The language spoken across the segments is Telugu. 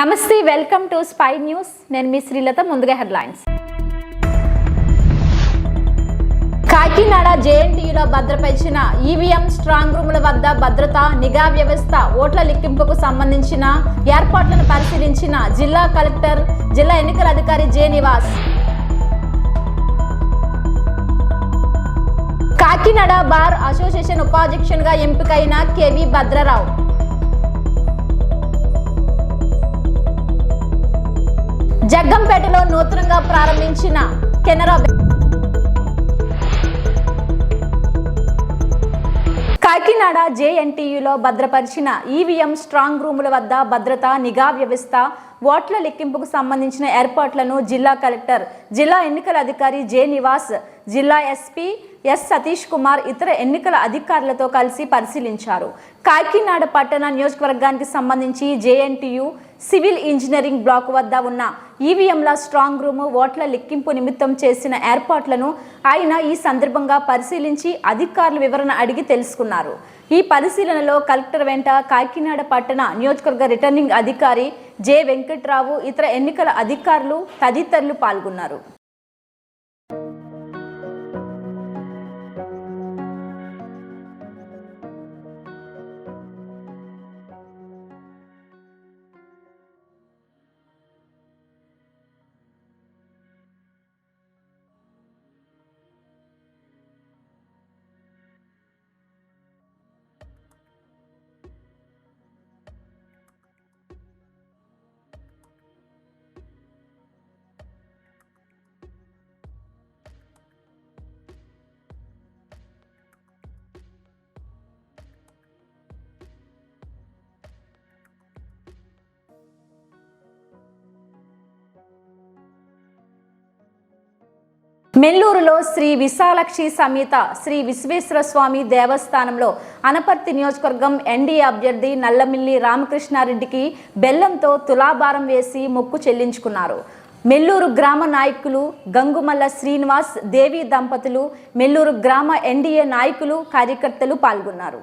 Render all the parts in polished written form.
నమస్తే, వెల్కమ్ టు స్పై న్యూస్. నేను మీ శ్రీలత. ముందుగా హెడ్లైన్స్. కాకినాడ జేఎన్టీయూలో భద్రపరిచిన ఈవీఎం స్ట్రాంగ్ రూముల వద్ద భద్రత, నిఘా వ్యవస్థ, ఓట్ల లెక్కింపుకు సంబంధించిన ఏర్పాట్లను పరిశీలించిన జిల్లా కలెక్టర్, జిల్లా ఎన్నికల అధికారి J Nivas. Kakinada bar association ఉపాధ్యక్షునిగా ఎంపికైన కెవి భద్రరావు. జగ్గంపేటలో నూతనంగా ప్రారంభించిన కెనరా. కాకినాడ జేఎన్టీయూలో భద్రపరిచిన ఈవీఎం స్ట్రాంగ్ రూముల వద్ద భద్రత, నిఘా వ్యవస్థ, ఓట్ల లెక్కింపుకు సంబంధించిన ఏర్పాట్లను జిల్లా కలెక్టర్, జిల్లా ఎన్నికల అధికారి జె నివాస్, జిల్లా ఎస్పీ ఎస్ సతీష్ కుమార్ ఇతర ఎన్నికల అధికారులతో కలిసి పరిశీలించారు. కాకినాడ పట్టణ నియోజకవర్గానికి సంబంధించి జేఎన్టీయూ సివిల్ ఇంజనీరింగ్ బ్లాక్ వద్ద ఉన్న ఈవీఎంల స్ట్రాంగ్ రూము, ఓట్ల లెక్కింపు నిమిత్తం చేసిన ఏర్పాట్లను ఆయన ఈ సందర్భంగా పరిశీలించి అధికారుల వివరణ అడిగి తెలుసుకున్నారు. ఈ పరిశీలనలో కలెక్టర్ వెంట కాకినాడ పట్టణ నియోజకవర్గ రిటర్నింగ్ అధికారి జె వెంకట్రావు, ఇతర ఎన్నికల అధికారులు తదితరులు పాల్గొన్నారు. మెల్లూరులో శ్రీ విశాలాక్షి సమేత శ్రీ విశ్వేశ్వర స్వామి దేవస్థానంలో అనపర్తి నియోజకవర్గం ఎన్డీఏ అభ్యర్థి నల్లమిల్లి రామకృష్ణారెడ్డికి బెల్లంతో తులాభారం వేసి మొక్కు చెల్లించుకున్నారు. మెల్లూరు గ్రామ నాయకులు గంగుమల్ల శ్రీనివాస్, దేవి దంపతులు, మెల్లూరు గ్రామ ఎన్డీఏ నాయకులు, కార్యకర్తలు పాల్గొన్నారు.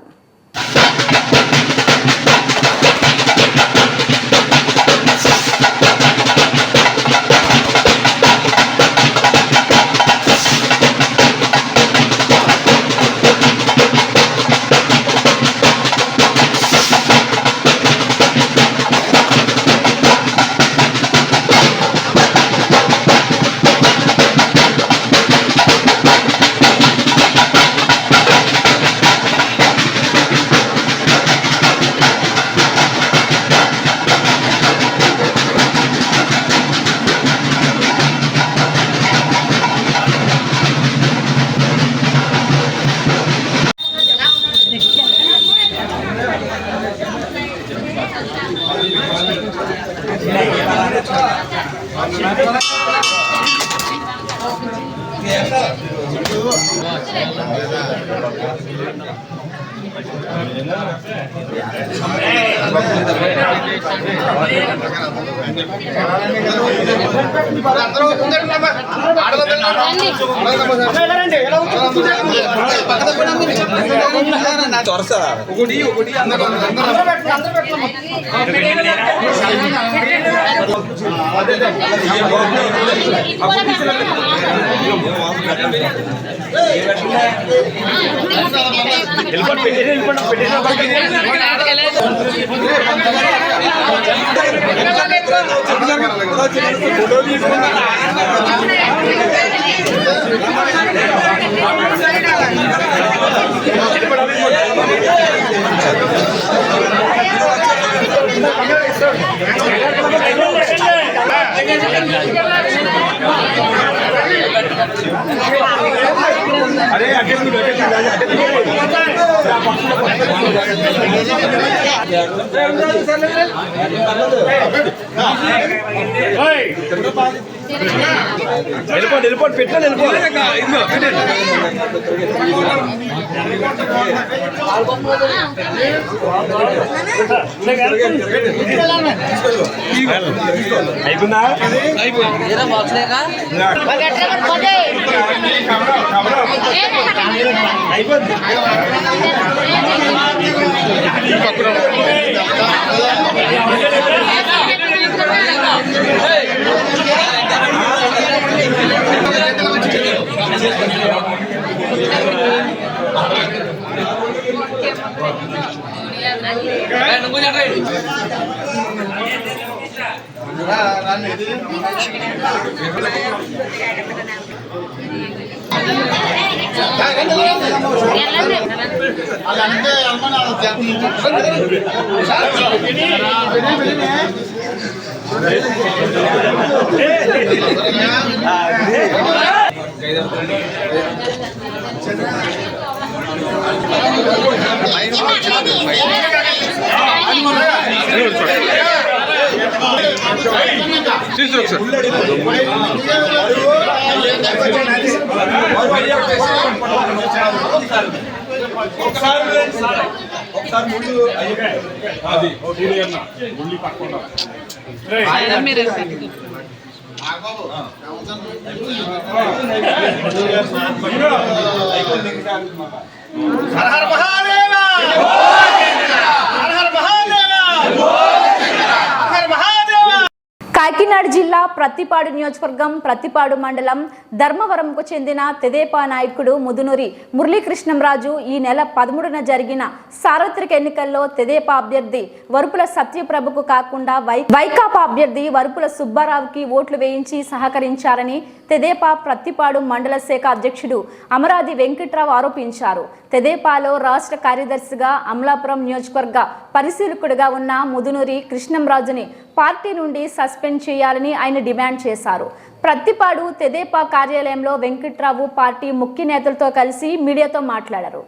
కాకినాడ జిల్లా ప్రత్తిపాడు నియోజకవర్గం ప్రత్తిపాడు మండలం ధర్మవరంకు చెందిన తెదేపా నాయకుడు ముదునూరి మురళీకృష్ణంరాజు ఈ నెల 13న జరిగిన సార్వత్రిక ఎన్నికల్లో తెదేపా అభ్యర్థి వరుపుల సత్యప్రభకు కాకుండా వైకాపా అభ్యర్థి వరుపుల సుబ్బారావుకి ఓట్లు వేయించి సహకరించారని తెదేపా ప్రత్తిపాడు మండల శాఖ అధ్యక్షుడు అమరాది వెంకట్రావు ఆరోపించారు. తెదేపాలో రాష్ట్ర కార్యదర్శిగా అమలాపురం నియోజకవర్గ పరిశీలకుడిగా ఉన్న ముదునూరి కృష్ణంరాజుని పార్టీ నుండి సస్పెండ్ చేయాలని ఆయన డిమాండ్ చేశారు. ప్రత్తిపాడు తెదేపా కార్యాలయంలో వెంకట్రావు పార్టీ ముఖ్య నేతలతో కలిసి మీడియాతో మాట్లాడారు.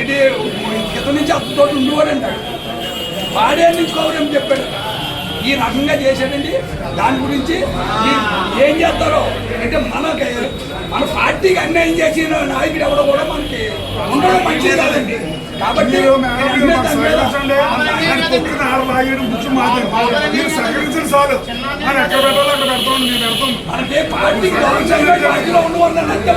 ఇది క్రితం నుంచి అతనితో ఉండేవాడు అంటాడు, వాడే నుంచి కౌరం చెప్పాడు. ఈ రకంగా చేశాడండి. దాని గురించి ఏం చేస్తారో అంటే మన పార్టీకి అన్యాయం చేసిన నాయకుడు ఎవడో కూడా మనకి ఉండడం మంచిది కాదండి. కాబట్టి మనకి పార్టీకి పార్టీలో ఉండవద్దని అంతే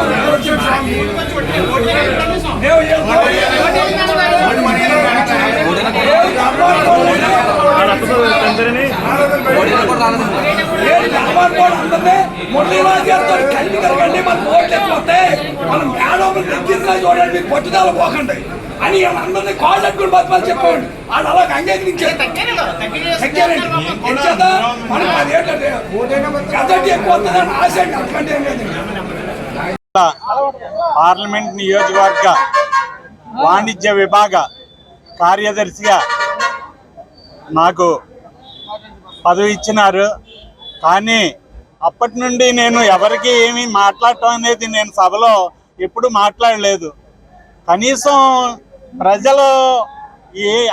చూడండి పట్టుదల పోకండి అని అందరినీ కాళ్ళు అట్టుకుని బతమాలు చెప్పండి. వాళ్ళు అలా అంగీకరించారు. మనకి అదేంటంటే ఎక్కువ వస్తుందని ఆశ అండి. అట్లాంటి ఏం లేదండి. పార్లమెంట్ నియోజకవర్గ వాణిజ్య విభాగ కార్యదర్శిగా నాకు పదవి ఇచ్చినారు. కానీ అప్పటి నుండి నేను ఎవరికి ఏమీ మాట్లాడటం అనేది నేను సభలో ఎప్పుడు మాట్లాడలేదు. కనీసం ప్రజలు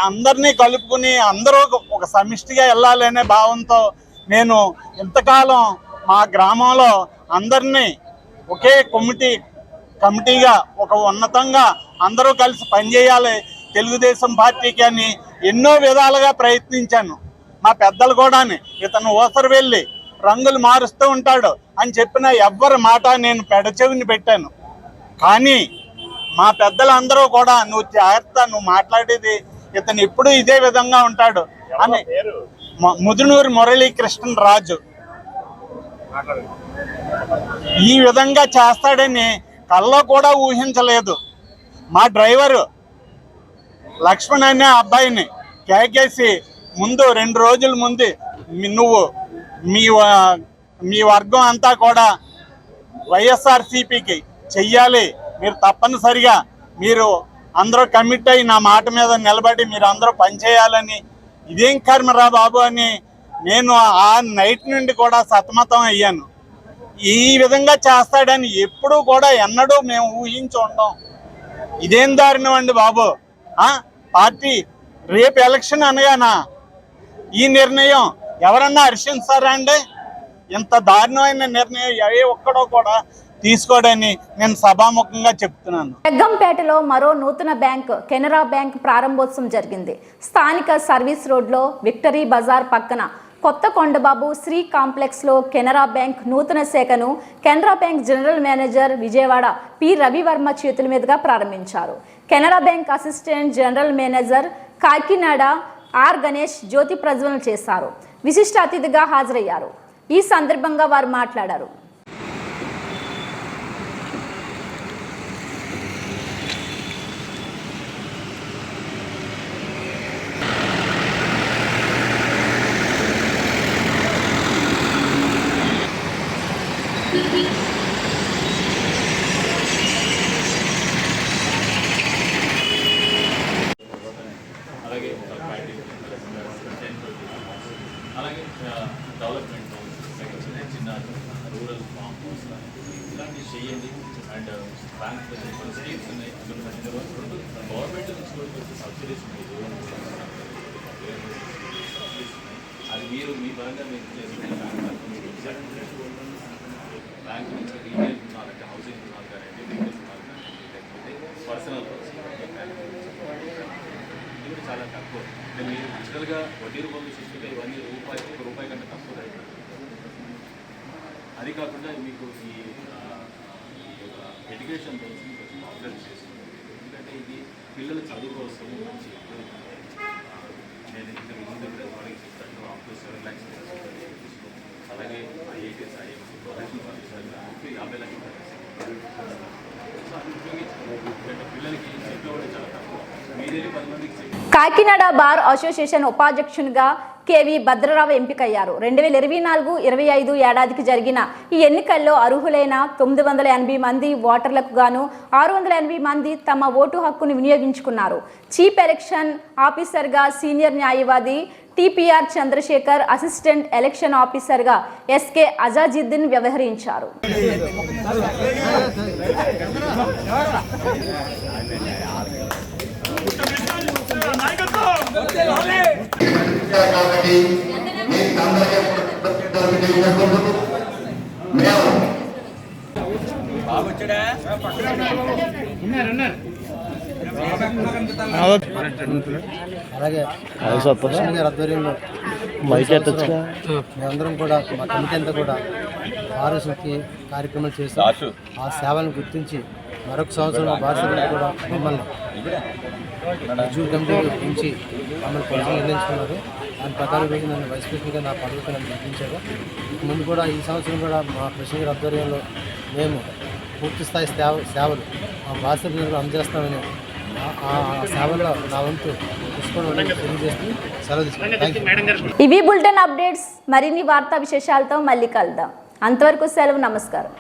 అందరినీ కలుపుకుని అందరూ ఒక సమిష్టిగా వెళ్ళాలనే భావంతో నేను ఇంతకాలం మా గ్రామంలో అందరినీ ఒకే కమిటీగా ఒక ఉన్నతంగా అందరూ కలిసి పనిచేయాలి తెలుగుదేశం పార్టీకి అని ఎన్నో విధాలుగా ప్రయత్నించాను. మా పెద్దలు కూడా ఇతను ఓసరు వెళ్ళి రంగులు మారుస్తూ ఉంటాడు అని చెప్పిన ఎవ్వరి మాట నేను పెడచెవిని పెట్టాను. కానీ మా పెద్దలందరూ కూడా నువ్వు జాగ్రత్త, నువ్వు మాట్లాడేది ఇతను ఎప్పుడు ఇదే విధంగా ఉంటాడు అని ముదునూరి మురళీకృష్ణరాజు ఈ విధంగా చేస్తాడని కల్లో కూడా ఊహించలేదు. మా డ్రైవరు లక్ష్మణ్ అనే అబ్బాయిని కేకేసి ముందు 2 రోజుల ముందు నువ్వు మీ వర్గం అంతా కూడా వైఎస్ఆర్సీపీకి చెయ్యాలి, మీరు తప్పనిసరిగా మీరు అందరూ కమిట్ అయ్యి నా మాట మీద నిలబడి మీరు అందరూ పనిచేయాలని, ఇదేం కర్మరా బాబు అని నేను ఆ నైట్ నుండి కూడా సతమతం అయ్యాను. ఈ విధంగా చేస్తాడని ఎప్పుడూ కూడా ఎన్నడూ మేము ఊహించి ఉంటాం. ఇదేం దారుణం అండి బాబు. పార్టీ రేపు ఎలక్షన్ అనగానా ఈ నిర్ణయం ఎవరన్నా హర్షిస్తారా అండి? ఇంత దారుణమైన నిర్ణయం ఏ ఒక్కడో కూడా తీసుకోడని నేను సభాముఖంగా చెప్తున్నాను. జగ్గంపేటలో మరో నూతన బ్యాంక్ కెనరా బ్యాంక్ ప్రారంభోత్సవం జరిగింది. స్థానిక సర్వీస్ రోడ్లో విక్టరీ బజార్ పక్కన కొత్త కొండబాబు శ్రీ కాంప్లెక్స్లో కెనరా బ్యాంక్ నూతన శాఖను Canara bank general manager Vijayawada P Ravivarma చేతుల మీదుగా ప్రారంభించారు. Canara bank assistant general manager Kakinada R Ganesh జ్యోతి ప్రజ్వలన చేశారు. విశిష్ట అతిథిగా హాజరయ్యారు. ఈ సందర్భంగా వారు మాట్లాడారు. అలాగే డెవలప్మెంట్ చిన్న రూరల్ ఫామ్ హౌస్ ఇలాంటివి చేయండి. అండ్ బ్యాంక్ కొన్ని స్కీమ్స్ ఉన్నాయి. గవర్నమెంట్ నుంచి కూడా కొంచెం సబ్సిడీస్ ఉన్నాయి. అది మీరు మీ పరంగా మీరు చేసుకునే బ్యాంక్ నుంచి రీటైల్ ఉన్నారంటే హౌసింగ్ ఉన్నారు కానీ రీటైల్ ఉన్నారు కానీ లేకపోతే పర్సనల్ ఇది కూడా చాలా తక్కువ. అంటే మీరు డిజిటల్గా వడ్డీ రూపంలో చూసుకుంటే ఇవన్నీ రూపాయి కంటే తక్కువ రేటు. అది కాకుండా మీకు ఈ ఎడ్యుకేషన్ కోసం కొంచెం ఆర్గనైజ్ చేస్తుంది. ఎందుకంటే ఇది పిల్లల చదువు కోసం మంచి నేను ఇంతకు ముందు వాళ్ళకి చెప్తాను అప్ టు 7 lakhs అలాగే ఐఐటీఎస్ ఐఎంసీ ప్రొఫెషనల్ కాలేజ్ 50 లక్షలు సో అది ఉపయోగించాలి. పిల్లలకి ఇంట్లో కూడా చాలా తక్కువ. మీరే 10 మందికి కాకినాడ బార్ అసోసియేషన్ ఉపాధ్యక్షునిగా కేవి భద్రరావు ఎంపికయ్యారు. 2024-25 ఏడాదికి జరిగిన ఈ ఎన్నికల్లో అర్హులైన 980 మంది ఓటర్లకు గాను 680 మంది తమ ఓటు హక్కును వినియోగించుకున్నారు. చీఫ్ ఎలక్షన్ ఆఫీసర్గా సీనియర్ న్యాయవాది టిపిఆర్ చంద్రశేఖర్, అసిస్టెంట్ ఎలక్షన్ ఆఫీసర్గా ఎస్కే అజాజుద్దీన్ వ్యవహరించారు. అలాగే ఆధ్వర్యంలో మేమందరం కూడా మా కమిటీ అంతా కూడా ఆర్ఎస్కి కార్యక్రమాలు చేసి ఆ సేవలను గుర్తించి మరొక సంవత్సరం భారతదేశంలో కూడా మమ్మల్ని ఎగ్జిక్యూటివ్ కమిటీలో గురించి మమ్మల్ని కొంచెం నిర్ణయించుకున్నారు. దాని ప్రకారం రోజు నన్ను వైస్ ప్రెసిడెంట్గా నా పదవికి నన్ను నిర్ణయించారు. ముందు కూడా ఈ సంవత్సరం కూడా మా ప్రెసిడెంట్ ఆధ్వర్యంలో మేము పూర్తి స్థాయి సేవలు మా భారతదేశంలో అందజేస్తామని ఆ సేవల్లో నా వంతు చూసుకోవడం తెలియజేస్తూ సెలవు తీసుకుంటాం. ఇవి బులెటిన్ అప్డేట్స్. మరిన్ని వార్తా విశేషాలతో మళ్ళీ కలుద్దాం. అంతవరకు సెలవు. నమస్కారం.